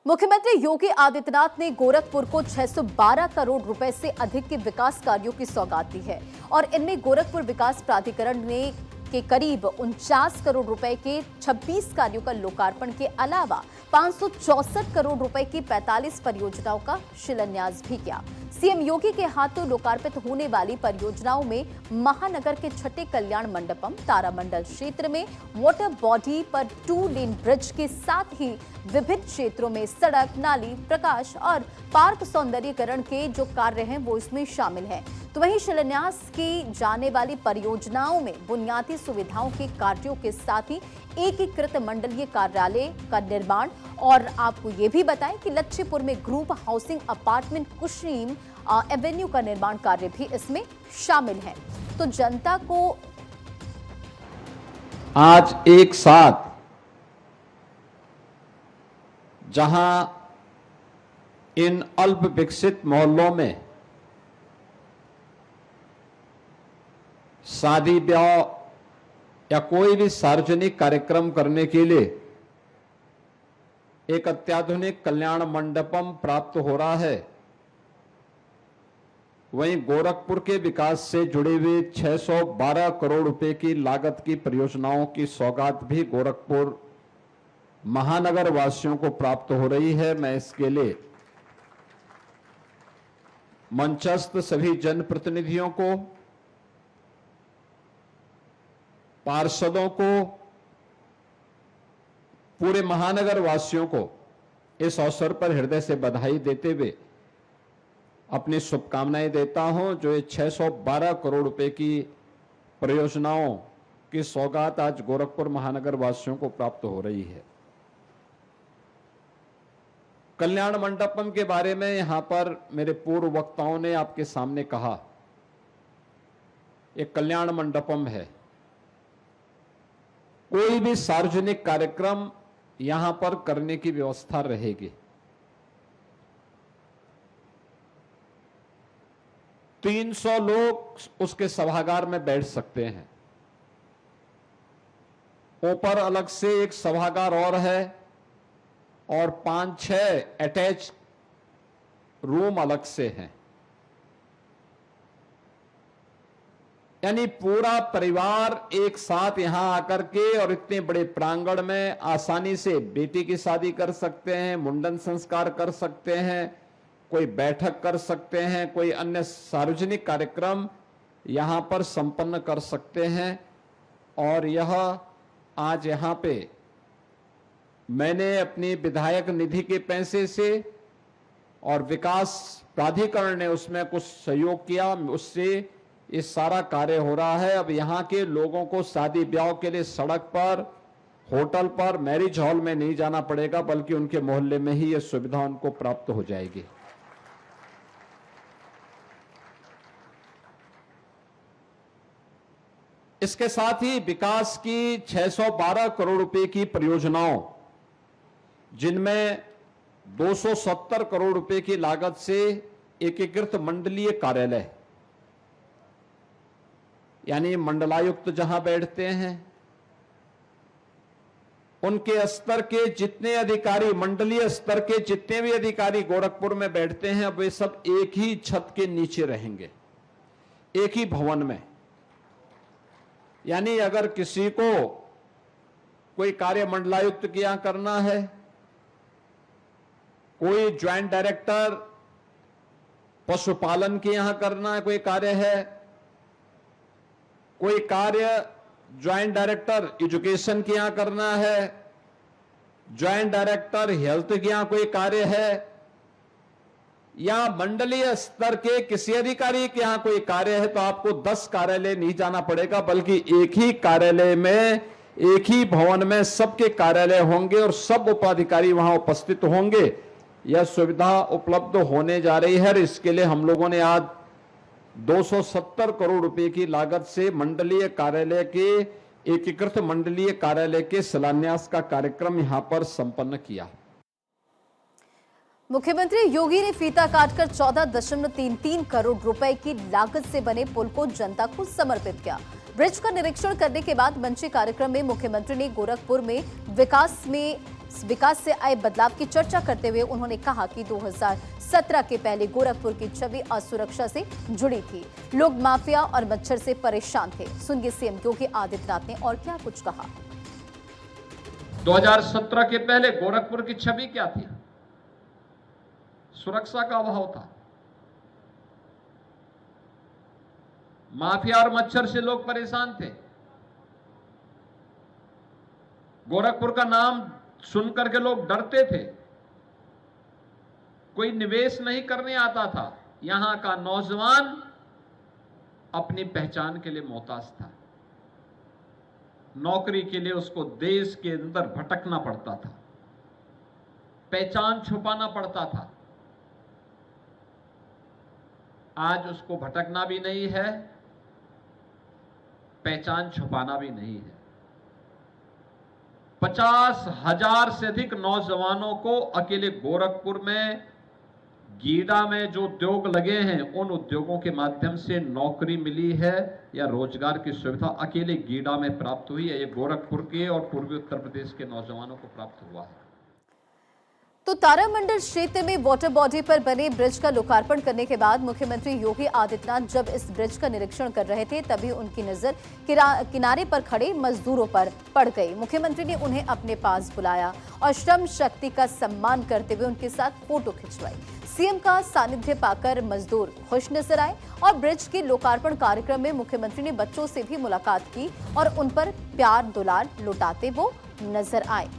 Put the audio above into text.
मुख्यमंत्री योगी आदित्यनाथ ने गोरखपुर को 612 करोड़ रुपए से अधिक के विकास कार्यों की सौगात दी है और इनमें गोरखपुर विकास प्राधिकरण ने के करीब 49 करोड़ रुपए के 26 कार्यों का लोकार्पण के अलावा 564 करोड़ रुपए की 45 परियोजनाओं का शिलान्यास भी किया। सीएम योगी के हाथों लोकार्पित होने वाली परियोजनाओं में महानगर के छठे कल्याण मंडपम, तारामंडल क्षेत्र में वाटर बॉडी पर 2 लेन ब्रिज के साथ ही विभिन्न क्षेत्रों में सड़क, नाली, प्रकाश और पार्क सौंदर्यीकरण के जो कार्य हैं वो इसमें शामिल हैं। तो वहीं शिलान्यास की जाने वाली परियोजनाओं में बुनियादी सुविधाओं के कार्यों के साथ ही एकीकृत मंडलीय कार्यालय का निर्माण और आपको ये भी बताएं कि लच्छीपुर में ग्रुप हाउसिंग अपार्टमेंट कुशीम एवेन्यू का निर्माण कार्य भी इसमें शामिल है। तो जनता को आज एक साथ जहां इन अल्प विकसित मोहल्लों में शादी ब्याह या कोई भी सार्वजनिक कार्यक्रम करने के लिए एक अत्याधुनिक कल्याण मंडपम प्राप्त हो रहा है, वहीं गोरखपुर के विकास से जुड़े हुए 612 करोड़ रुपए की लागत की परियोजनाओं की सौगात भी गोरखपुर महानगर वासियों को प्राप्त हो रही है। मैं इसके लिए मंचस्थ सभी जनप्रतिनिधियों को, पार्षदों को, पूरे महानगर वासियों को इस अवसर पर हृदय से बधाई देते हुए अपनी शुभकामनाएं देता हूं। जो ये 612 करोड़ रुपए की परियोजनाओं की सौगात आज गोरखपुर महानगर वासियों को प्राप्त हो रही है। कल्याण मंडपम के बारे में यहां पर मेरे पूर्व वक्ताओं ने आपके सामने कहा, एक कल्याण मंडपम है। कोई भी सार्वजनिक कार्यक्रम यहां पर करने की व्यवस्था रहेगी। 300 लोग उसके सभागार में बैठ सकते हैं। ऊपर अलग से एक सभागार और है और 5-6 अटैच रूम अलग से हैं। यानी पूरा परिवार एक साथ यहां आकर के और इतने बड़े प्रांगण में आसानी से बेटी की शादी कर सकते हैं, मुंडन संस्कार कर सकते हैं, कोई बैठक कर सकते हैं, कोई अन्य सार्वजनिक कार्यक्रम यहां पर संपन्न कर सकते हैं। और यह आज यहां पे मैंने अपनी विधायक निधि के पैसे से और विकास प्राधिकरण ने उसमें कुछ सहयोग किया, उससे ये सारा कार्य हो रहा है। अब यहाँ के लोगों को शादी ब्याह के लिए सड़क पर, होटल पर, मैरिज हॉल में नहीं जाना पड़ेगा, बल्कि उनके मोहल्ले में ही ये सुविधा उनको प्राप्त हो जाएगी। इसके साथ ही विकास की 612 करोड़ रुपए की परियोजनाओं, जिनमें 270 करोड़ रुपए की लागत से एकीकृत मंडलीय कार्यालय, यानी मंडलायुक्त जहां बैठते हैं, उनके स्तर के जितने अधिकारी, मंडलीय स्तर के जितने भी अधिकारी गोरखपुर में बैठते हैं, वे सब एक ही छत के नीचे रहेंगे, एक ही भवन में। यानी अगर किसी को कोई कार्य मंडलायुक्त के यहां करना है, कोई ज्वाइंट डायरेक्टर पशुपालन के यहां करना है, कोई कार्य है, कोई कार्य ज्वाइंट डायरेक्टर एजुकेशन के यहां करना है, ज्वाइंट डायरेक्टर हेल्थ के यहां कोई कार्य है, या मंडलीय स्तर के किसी अधिकारी के यहां कोई कार्य है, तो आपको 10 कार्यालय नहीं जाना पड़ेगा, बल्कि एक ही कार्यालय में, एक ही भवन में सबके कार्यालय होंगे और सब उपाधिकारी वहां उपस्थित होंगे। यह सुविधा उपलब्ध होने जा रही है। इसके लिए हम लोगों ने आज 270 करोड़ रुपए की लागत से मंडलीय कार्यालय के, एकीकृत मंडलीय कार्यालय के शिलान्यास का कार्यक्रम यहां पर संपन्न किया। मुख्यमंत्री योगी ने फीता काटकर 14.33 करोड़ रुपए की लागत से बने पुल को जनता को समर्पित किया। ब्रिज का निरीक्षण करने के बाद मंची कार्यक्रम में मुख्यमंत्री ने गोरखपुर में विकास में विकास से आए बदलाव की चर्चा करते हुए उन्होंने कहा कि 2017 के पहले गोरखपुर की छवि असुरक्षा से जुड़ी थी। लोग माफिया और मच्छर से परेशान थे। सुनिए सीएम योगी आदित्यनाथ ने और क्या कुछ कहा। 2017 के पहले गोरखपुर की छवि क्या थी? सुरक्षा का अभाव था। माफिया और मच्छर से लोग परेशान थे। गोरखपुर का नाम सुनकर के लोग डरते थे। कोई निवेश नहीं करने आता था। यहां का नौजवान अपनी पहचान के लिए मोहताज था। नौकरी के लिए उसको देश के अंदर भटकना पड़ता था, पहचान छुपाना पड़ता था। आज उसको भटकना भी नहीं है, पहचान छुपाना भी नहीं है। 50,000 से अधिक नौजवानों को अकेले गोरखपुर में, गीडा में जो उद्योग लगे हैं, उन उद्योगों के माध्यम से नौकरी मिली है या रोजगार की सुविधा अकेले गीडा में प्राप्त हुई है। ये गोरखपुर के और पूर्वी उत्तर प्रदेश के नौजवानों को प्राप्त हुआ है। तो तारामंडल क्षेत्र में वाटर बॉडी पर बने ब्रिज का लोकार्पण करने के बाद मुख्यमंत्री योगी आदित्यनाथ जब इस ब्रिज का निरीक्षण कर रहे थे, तभी उनकी नजर किनारे पर खड़े मजदूरों पर पड़ गई। मुख्यमंत्री ने उन्हें अपने पास बुलाया और श्रम शक्ति का सम्मान करते हुए उनके साथ फोटो खिंचवाई। सीएम का सानिध्य पाकर मजदूर खुश नजर आए और ब्रिज के लोकार्पण कार्यक्रम में मुख्यमंत्री ने बच्चों से भी मुलाकात की और उन पर प्यार दुलार लुटाते वो नजर आए।